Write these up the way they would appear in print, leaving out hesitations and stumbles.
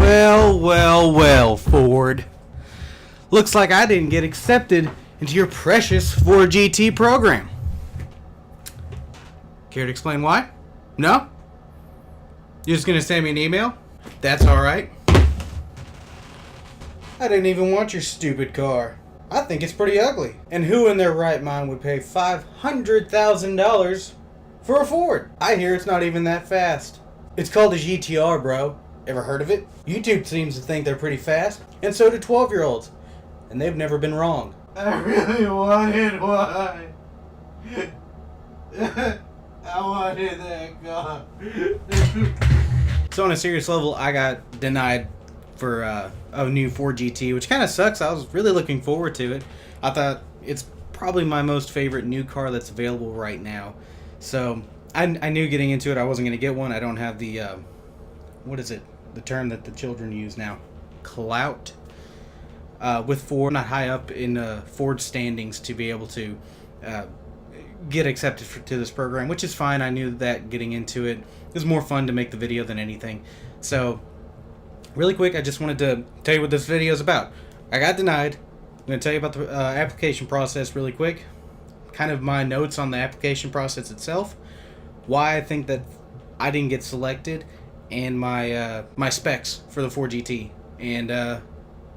Well, Ford. Looks like I didn't get accepted into your precious Ford GT program. Care to explain why? No? You're just gonna send me an email? That's alright. I didn't even want your stupid car. I think it's pretty ugly. And who in their right mind would pay $500,000 for a Ford? I hear it's not even that fast. It's called a GTR, bro. Ever heard of it? YouTube seems to think they're pretty fast, and so do 12-year-olds. And they've never been wrong. I really wanted one. I wanted that car. So on a serious level, I got denied for a new Ford GT, which kind of sucks. I was really looking forward to it. I thought it's probably my most favorite new car that's available right now. So I knew getting into it I wasn't going to get one. I don't have the, what is it? The term that the children use now. Clout. With Ford, not high up in Ford standings to be able to get accepted to this program, which is fine. I knew that getting into it was more fun to make the video than anything. So really quick, I just wanted to tell you what this video is about. I got denied. I'm going to tell you about the application process really quick. Kind of my notes on the application process itself. Why I think that I didn't get selected. And my my specs for the Ford GT. And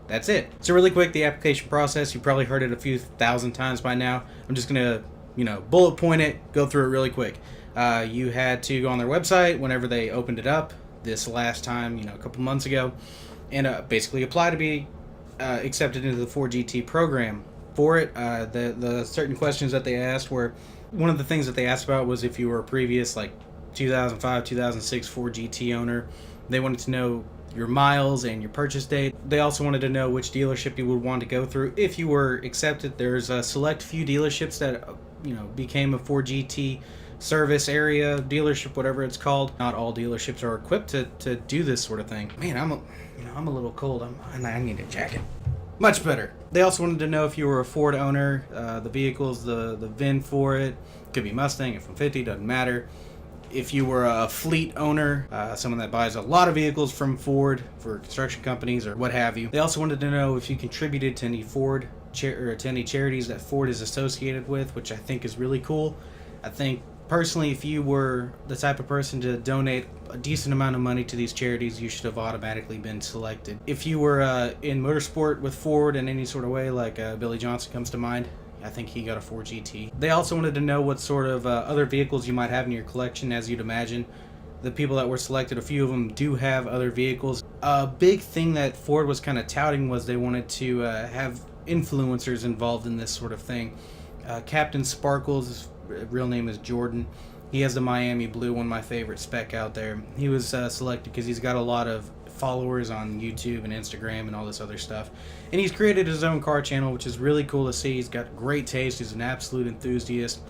that's it. So really quick, the application process. You probably heard it a few thousand times by now. I'm just going to, bullet point it, go through it really quick. You had to go on their website whenever they opened it up this last time, a couple months ago, and basically apply to be accepted into the Ford GT program. For it, the certain questions that they asked were, one of the things that they asked about was if you were a previous 2005, 2006 Ford GT owner. They wanted to know your miles and your purchase date. They also wanted to know which dealership you would want to go through if you were accepted. There's a select few dealerships that became a Ford GT service area dealership, whatever it's called. Not all dealerships are equipped to do this sort of thing. Man, I'm a little cold. I need a jacket. Much better. They also wanted to know if you were a Ford owner, the vehicles, the VIN for it. Could be Mustang, F-150, doesn't matter. If you were a fleet owner, someone that buys a lot of vehicles from Ford for construction companies or what have you. They also wanted to know if you contributed to any Ford or to any charities that Ford is associated with, which I think is really cool. I think personally, if you were the type of person to donate a decent amount of money to these charities, you should have automatically been selected. If you were in motorsport with Ford in any sort of way, like Billy Johnson comes to mind, I think he got a Ford GT. They also wanted to know what sort of other vehicles you might have in your collection. As you'd imagine, the people that were selected, a few of them do have other vehicles. A big thing that Ford was kind of touting was they wanted to have influencers involved in this sort of thing. Captain Sparkles, his real name is Jordan. He has the Miami Blue, one of my favorite spec out there. He was selected because he's got a lot of followers on YouTube and Instagram and all this other stuff, and he's created his own car channel, which is really cool to see. He's got great taste. He's an absolute enthusiast,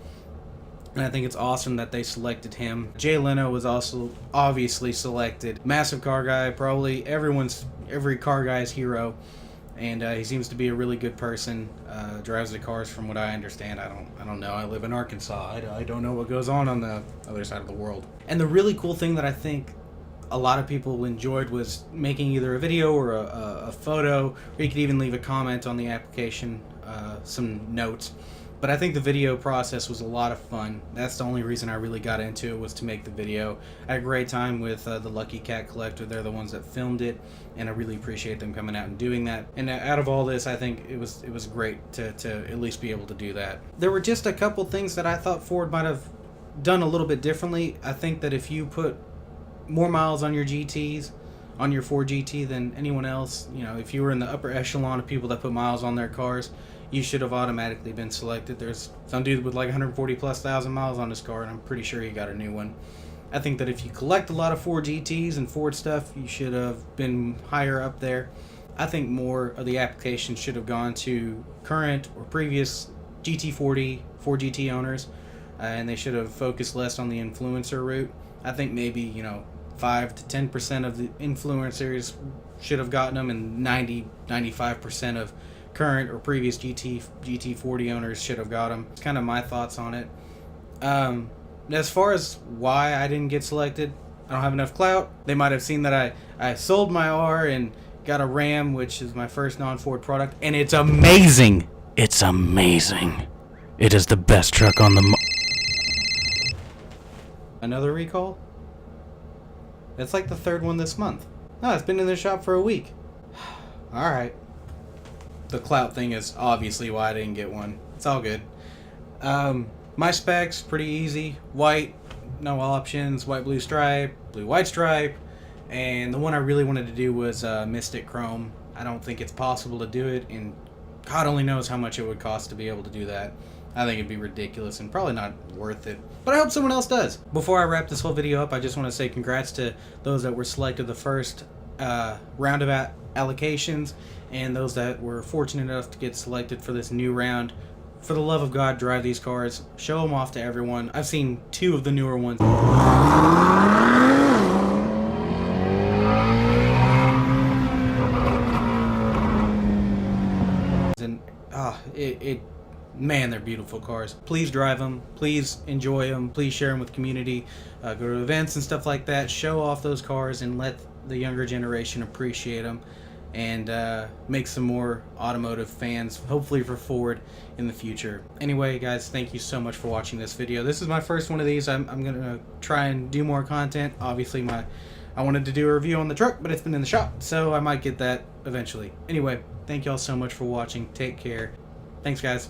and I think it's awesome that they selected him. Jay Leno was also obviously selected. Massive car guy, probably every car guy's hero, and he seems to be a really good person. Drives the cars, from what I understand. I don't know. I live in Arkansas. I don't know what goes on the other side of the world. And the really cool thing that I think a lot of people enjoyed was making either a video or a photo, or you could even leave a comment on the application, some notes. But I think the video process was a lot of fun. That's the only reason I really got into it, was to make the video. I had a great time with the Lucky Cat Collector. They're the ones that filmed it, and I really appreciate them coming out and doing that. And out of all this, I think it was great to at least be able to do that. There were just a couple things that I thought Ford might have done a little bit differently. I think that if you put more miles on your GTs, on your Ford GT than anyone else, if you were in the upper echelon of people that put miles on their cars, you should have automatically been selected. There's some dude with 140,000+ miles on his car, and I'm pretty sure he got a new one. I think that if you collect a lot of Ford GTs and Ford stuff, you should have been higher up there. I think more of the application should have gone to current or previous GT40 Ford GT owners, and they should have focused less on the influencer route. I think maybe 5 to 10% of the influencers should have gotten them, and 95% of current or previous GT40 owners should have got them. It's kind of my thoughts on it. As far as why I didn't get selected, I don't have enough clout. They might have seen that I sold my R and got a Ram, which is my first non-Ford product, and it's amazing. It's amazing. It is the best truck on the Another recall? It's like the third one this month. No, it's been in the shop for a week. Alright. The clout thing is obviously why I didn't get one. It's all good. My specs, pretty easy. White, no options. White, blue stripe, blue, white stripe. And the one I really wanted to do was Mystic Chrome. I don't think it's possible to do it, and God only knows how much it would cost to be able to do that. I think it'd be ridiculous and probably not worth it. But I hope someone else does. Before I wrap this whole video up, I just want to say congrats to those that were selected the first round of allocations, and those that were fortunate enough to get selected for this new round. For the love of God, drive these cars. Show them off to everyone. I've seen 2 of the newer ones. And man, they're beautiful cars. Please drive them. Please enjoy them. Please share them with the community. Go to events and stuff like that. Show off those cars and let the younger generation appreciate them, and make some more automotive fans, hopefully for Ford in the future. Anyway, guys, thank you so much for watching this video. This is my first one of these. I'm gonna try and do more content. Obviously, I wanted to do a review on the truck, but it's been in the shop, so I might get that eventually. Anyway, thank y'all so much for watching. Take care. Thanks, guys.